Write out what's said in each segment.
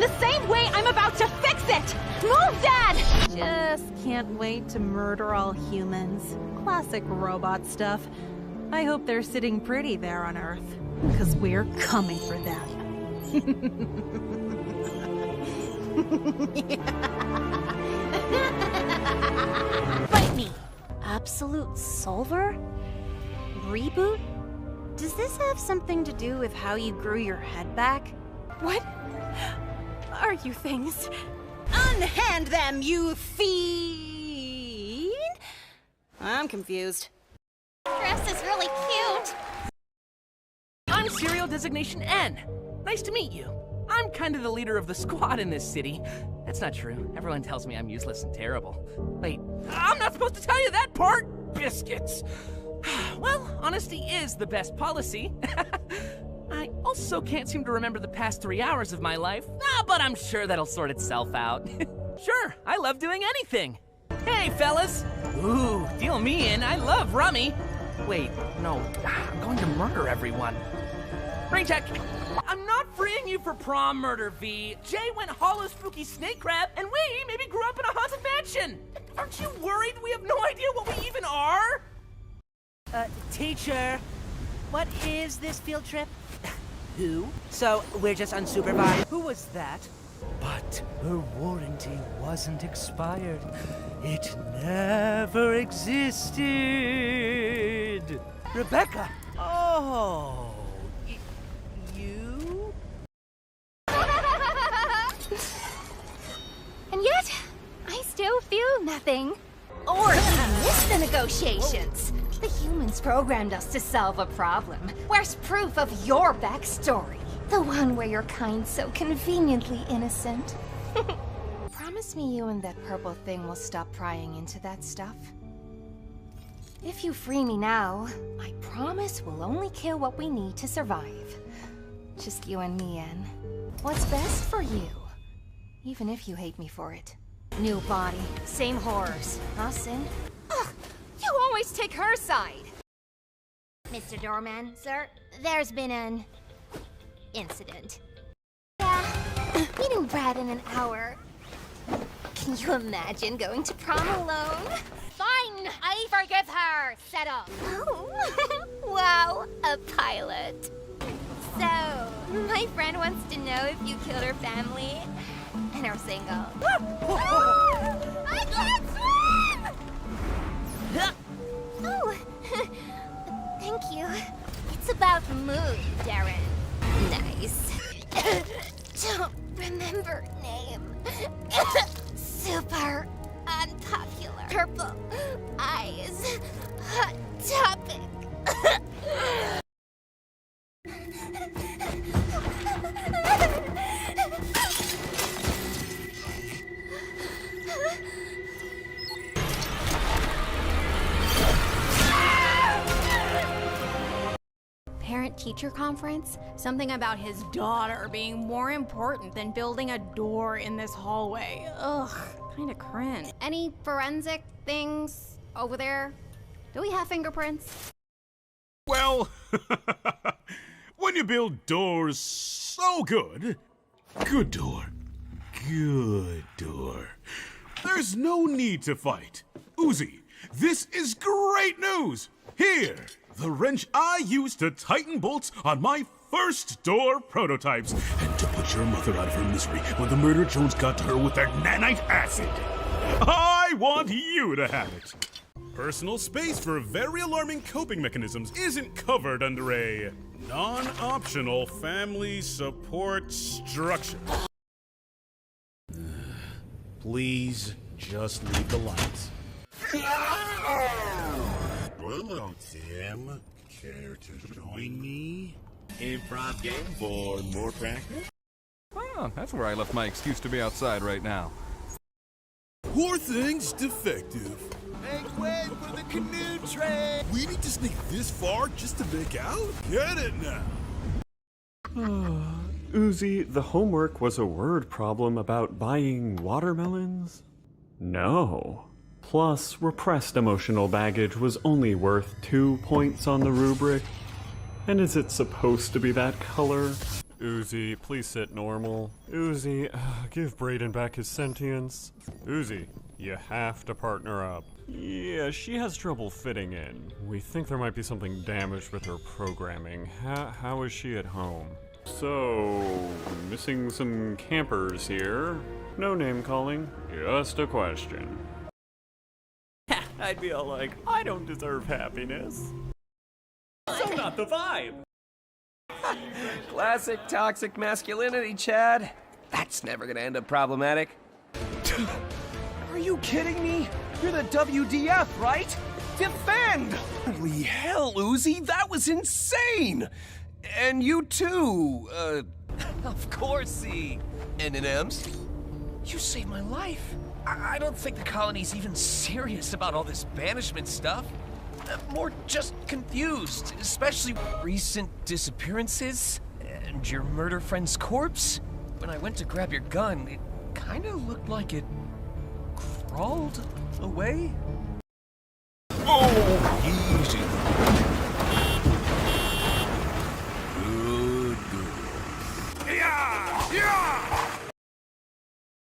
the same way I'm about to fix it! Move, Dad! Just can't wait to murder all humans. Classic robot stuff. I hope they're sitting pretty there on Earth, because we're coming for them. Bite me! Absolute Solver? Reboot? Does this have something to do with how you grew your head back? What are you things? Unhand them, you fiend! I'm confused. Dress is really cute. I'm Serial Designation N. Nice to meet you. I'm kind of the leader of the squad in this city. That's not true. Everyone tells me I'm useless and terrible. Wait, I'm not supposed to tell you that part? Biscuits. Well, honesty is the best policy. I also can't seem to remember the past 3 hours of my life. But I'm sure that'll sort itself out. Sure, I love doing anything. Hey, fellas. Ooh, deal me in. I love rummy. Wait, no, I'm going to murder everyone. Rain check. I'm not freeing you for prom murder, V. Jay went hollow spooky snake crab, and we maybe grew up in a haunted mansion. Aren't you worried we have no idea what we even are? Teacher, what is this field trip? Who? So, we're just unsupervised? Who was that? But her warranty wasn't expired. It never existed. Rebecca! Oh, you? And yet, I still feel nothing. Or we missed the negotiations. The humans programmed us to solve a problem. Where's proof of your backstory? The one where you're kind so conveniently innocent. Promise me you and that purple thing will stop prying into that stuff. If you free me now, I promise we'll only kill what we need to survive. Just you and me, Anne. What's best for you? Even if you hate me for it. New body, same horrors. Huh, Sin? Ugh, you always take her side. Mr. Doorman, sir, there's been an incident. Yeah, meeting Brad in an hour. Can you imagine going to prom alone? Fine, I forgive her. Settle. Oh, wow, a pilot. So, my friend wants to know if you killed her family and are single. I can't swim! Oh, thank you. It's about mood, Darren. Nice. Don't remember name. Super unpopular. Purple eyes. Hot topic. Parent-teacher conference? Something about his daughter being more important than building a door in this hallway. Ugh, kinda cringe. Any forensic things over there? Do we have fingerprints? Well, when you build doors so good, good door, there's no need to fight. Uzi, this is great news. Here, the wrench I used to tighten bolts on my first door prototypes, and to put your mother out of her misery when the murder Jones got to her with their nanite acid. I want you to have it. Personal space for very alarming coping mechanisms isn't covered under a non-optional family support structure. Please just leave the lights. Hello, Tim. Care to join me? Improv game for more practice? Oh, that's where I left my excuse to be outside right now. Poor thing's defective. Make way for the canoe train! We need to sneak this far just to make out? Get it now! Uzi, the homework was a word problem about buying watermelons? No. Plus, repressed emotional baggage was only worth 2 points on the rubric. And is it supposed to be that color? Uzi, please sit normal. Uzi, give Brayden back his sentience. Uzi, you have to partner up. Yeah, she has trouble fitting in. We think there might be something damaged with her programming. How is she at home? So, missing some campers here. No name calling, just a question. I'd be all like, I don't deserve happiness. So not the vibe. Classic toxic masculinity, Chad. That's never gonna end up problematic. Are you kidding me? You're the WDF, right? Defend! Holy hell, Uzi, that was insane! And you too, of course, the N&Ms. You saved my life. I don't think the colony's even serious about all this banishment stuff. More just confused, especially with recent disappearances and your murder friend's corpse. When I went to grab your gun, it kind of looked like it crawled away. Oh, easy. Good, good. Yeah, yeah.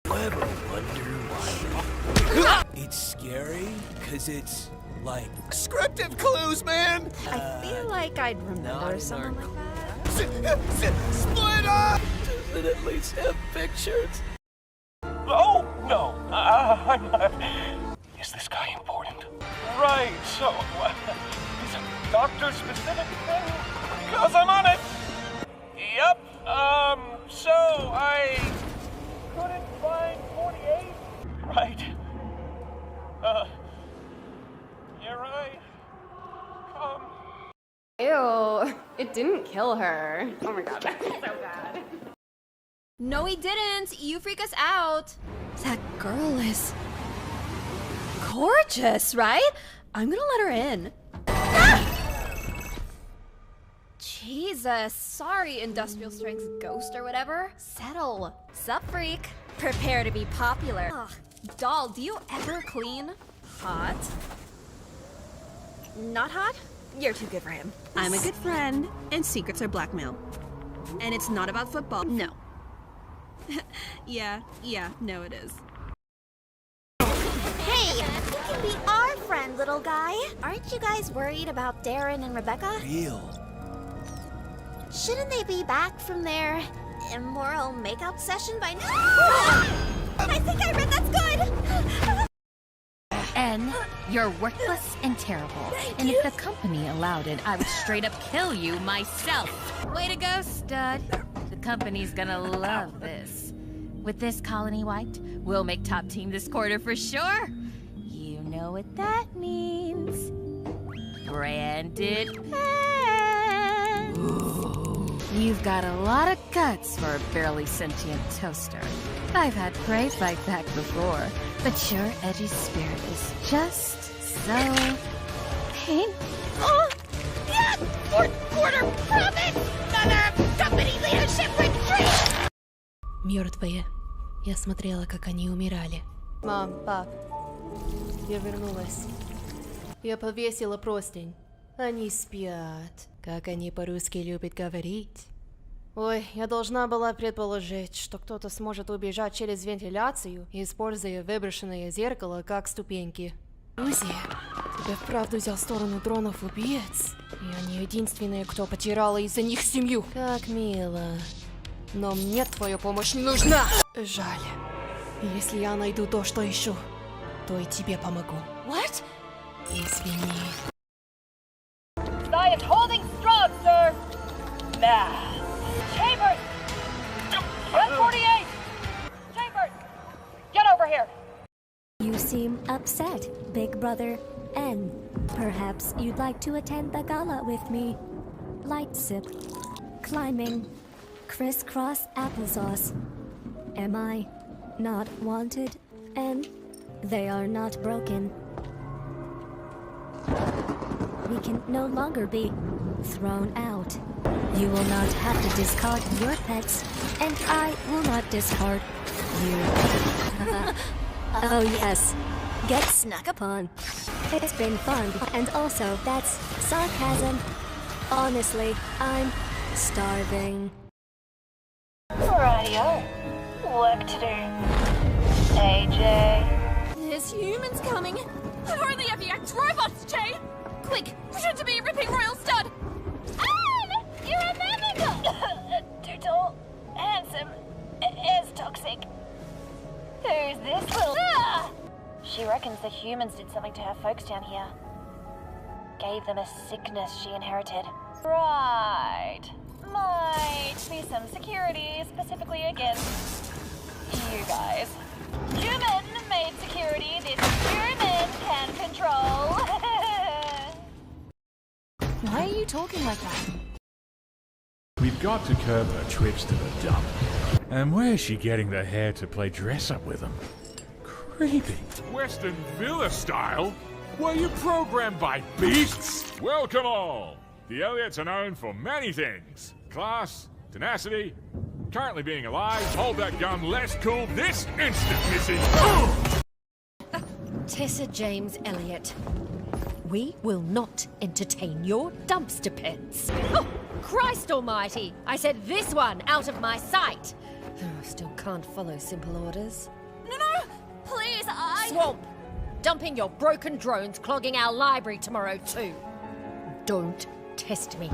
Ever wonder why? It's scary, 'cause it's like descriptive clues, man. I feel like I'd remember something like that. Split up. Does it at least have pictures? Oh no, I'm not. Is this guy important? Right. So, is it doctor specific thing? Because I'm on it. Yep. So I couldn't find 48. Right. You're right. Ew, it didn't kill her. Oh my god, that's so bad. No, he didn't. You freak us out. That girl is gorgeous, right? I'm gonna let her in. Jesus, sorry, industrial strength ghost or whatever. Settle. Sup, freak? Prepare to be popular. Ugh. Doll, do you ever clean? Hot? Not hot? You're too good for him. I'm a good friend, and secrets are blackmail. And it's not about football. No. yeah, no it is. Hey, you can be our friend, little guy. Aren't you guys worried about Darren and Rebecca? Real. Shouldn't they be back from their immoral makeout session by now? I think I read that's good! N, you're worthless and terrible. And if the company allowed it, I would straight up kill you myself. Way to go, stud. The company's gonna love this. With this colony wiped, we'll make top team this quarter for sure. You know what that means. Branded pens. You've got a lot of guts for a barely sentient toaster. I've had prey fight back before, but your edgy spirit is just so pain. Oh! Yeah! Fourth quarter profit! Another company leadership retreat! Мертвые. Я смотрела, как они умирали. Мам, пап, я вернулась. Я повесила простынь. Они спят, как они по-русски любят говорить. Ой, я должна была предположить, что кто-то сможет убежать через вентиляцию, используя выброшенное зеркало как ступеньки. Узи, тебя вправду взял сторону дронов-убийц? Я не единственная, кто потеряла из-за них семью. Как мило. Но мне твоя помощь не нужна! Жаль. Если я найду то, что ищу, то и тебе помогу. What? Извини. I am holding strong, sir. Now, Chambers! 148! Chambers! Get over here! You seem upset, Big Brother N. Perhaps you'd like to attend the gala with me. Light sip, climbing, crisscross applesauce. Am I not wanted? And they are not broken. We can no longer be thrown out. You will not have to discard your pets, and I will not discard you. Oh yes, get snuck upon. It's been fun, and also that's sarcasm. Honestly, I'm starving. Rightio. Work to do. AJ. There's humans coming. I've only ever yanked robots, Jay. Quick, pretend to be ripping royal stud. Anne! You're a mimic! Too tall, handsome, is toxic. Who's this little... She reckons the humans did something to her folks down here. Gave them a sickness she inherited. Right. Might be some security specifically against you guys. Human-made security this human can control. Why are you talking like that? We've got to curb her trips to the dump. And where's she getting the hair to play dress-up with them? Creepy. Western Villa style? Were you programmed by beasts? Welcome all! The Elliots are known for many things. Class, tenacity, currently being alive, hold that gun less cool this instant, Missy! Tessa James Elliott. We will not entertain your dumpster pits. Oh, Christ almighty! I said this one out of my sight! I still can't follow simple orders. No, please, Swamp! Dumping your broken drones clogging our library tomorrow too. Don't test me.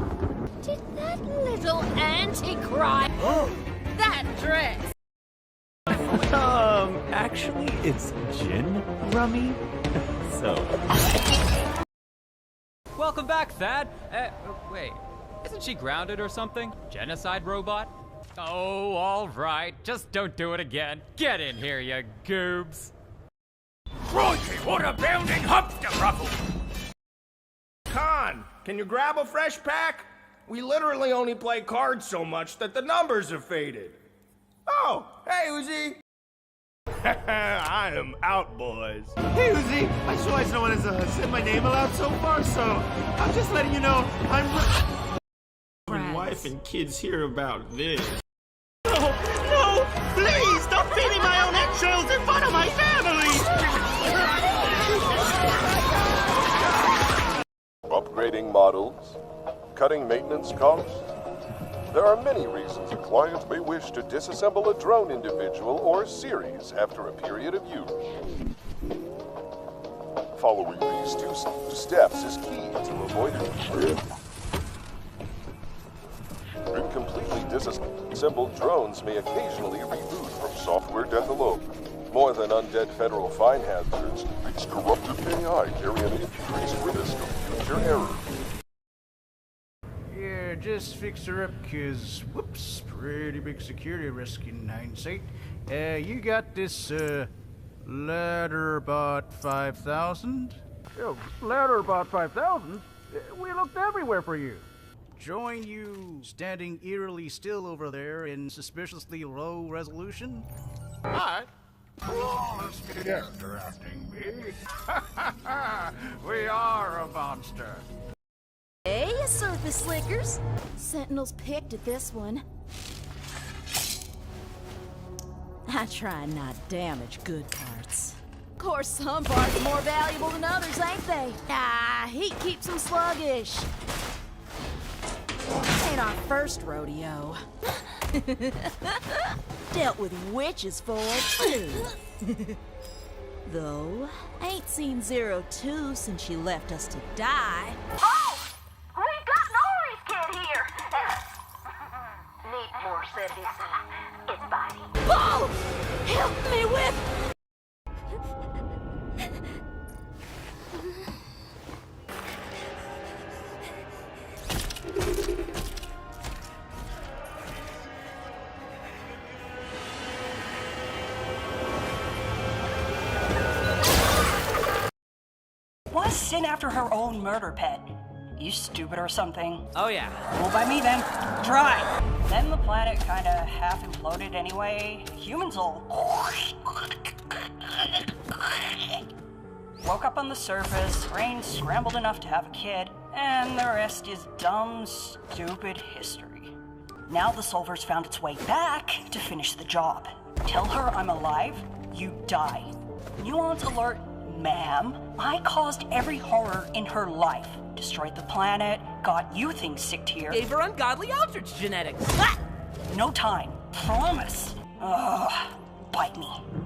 Did that little anti-crime... that dress! Actually, it's gin rummy. So... Welcome back, Thad. Wait, isn't she grounded or something? Genocide robot? Oh, all right. Just don't do it again. Get in here, you goobs. Crikey, what a bounding hump to ruffle! Con, can you grab a fresh pack? We literally only play cards so much that the numbers have faded. Oh, hey, Uzi. I am out, boys. Hey, Uzi, I swear no one has said my name aloud so far, so I'm just letting you know I'm... My wife and kids hear about this. No, please, stop feeding my own eggshells in front of my family! Upgrading models, cutting maintenance costs. There are many reasons a client may wish to disassemble a drone individual or series after a period of use. Following these two steps is key to avoiding it. Incompletely disassembled drones may occasionally reboot from software death alone. More than undead federal fine hazards, its corrupted AI carry an increased risk of future error. Yeah, just fix her up, cause, whoops, pretty big security risk in hindsight. You got this, Ladderbot 5000? Yo, Ladderbot 5000? We looked everywhere for you. Join you standing eerily still over there in suspiciously low resolution? Alright. Character acting me. We are a monster. Hey, you surface slickers. Sentinels picked at this one. I try and not damage good parts. Of course, some parts are more valuable than others, ain't they? Heat keeps them sluggish. Ain't our first rodeo. Dealt with witches for too. Though, ain't seen 02 since she left us to die. Oh! We've got Nori's kid here! Need more service. It's biting. Paul! Help me with... Why sin after her own murder pet? You stupid or something? Oh yeah. Cool by me then. Try. Then the planet kinda half imploded anyway. Humans all woke up on the surface, brain scrambled enough to have a kid, and the rest is dumb, stupid history. Now the Solver's found its way back to finish the job. Tell her I'm alive, you die. Nuance alert, ma'am. I caused every horror in her life. Destroyed the planet, got you things sicked here. Gave her ungodly ostrich genetics. Ah! No time. Promise. Ugh, bite me.